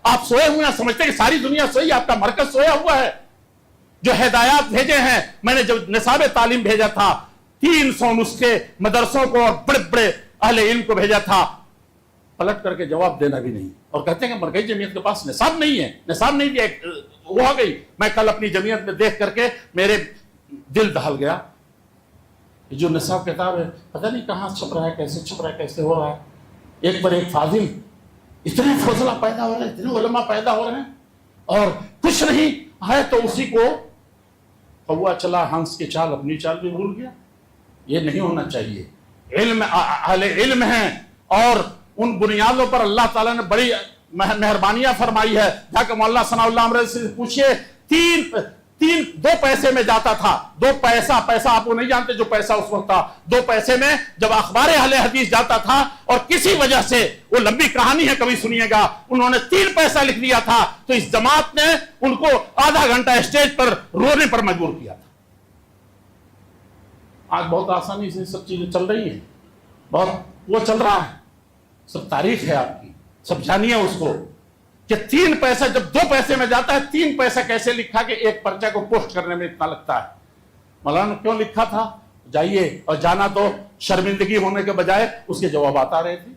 آپ سوئے ہوئے ہیں, سمجھتے کہ ساری دنیا سوئی, آپ کا مرکز سویا ہوا ہے. جو ہدایات بھیجے ہیں, میں نے جب نصاب تعلیم بھیجا تھا 300 نسخے مدرسوں کو اور بڑے بڑے اہل علم کو بھیجا تھا, پلٹ کر کے جواب دینا بھی نہیں, اور کہتے ہیں کہ مرکزی جمعیت کے پاس نصاب نہیں ہے, نصاب نہیں دیا, وہ ہو گئی. میں کل اپنی جمعیت میں دیکھ کر کے میرے دل دہل گیا. جو نصاب کتاب ہے پتہ نہیں کہاں چھپ رہا ہے, کیسے چھپ رہا ہے, کیسے ہو رہا ہے. ایک پر ایک فاضل, اتنے فضلہ پیدا ہو رہے ہیں, اتنے علماء پیدا ہو رہے ہیں, اور کچھ نہیں ہے تو اسی کو کوا چلا ہنس کی چال اپنی چال بھی بھول گیا. یہ نہیں ہونا چاہیے. علم اہل علم ہیں, اور ان بنیادوں پر اللہ تعالیٰ نے بڑی مہربانیاں فرمائی ہے. جا کے مولانا ثناء اللہ امرے سے پوچھئے, 2 پیسے میں جاتا تھا. 2 پیسہ آپ کو نہیں جانتے جو پیسہ اس وقت تھا. 2 پیسے میں جب اخبار اہل حدیث جاتا تھا, اور کسی وجہ سے, وہ لمبی کہانی ہے کبھی سنیے گا, انہوں نے 3 پیسہ لکھ دیا تھا, تو اس جماعت نے ان کو آدھا گھنٹہ اسٹیج پر رونے پر مجبور کیا تھا. آج بہت آسانی سے سب چیزیں چل رہی ہیں, بہت وہ چل رہا ہے, سب تاریخ ہے آپ کی, سب جانیے اس کو کہ 3 پیسہ جب 2 پیسے میں جاتا ہے, 3 پیسہ کیسے لکھا کہ ایک پرچہ کو پوسٹ کرنے میں اتنا لگتا ہے. مولانا کیوں لکھا تھا؟ جائیے, اور جانا تو شرمندگی ہونے کے بجائے اس کے جوابات آ رہے تھے.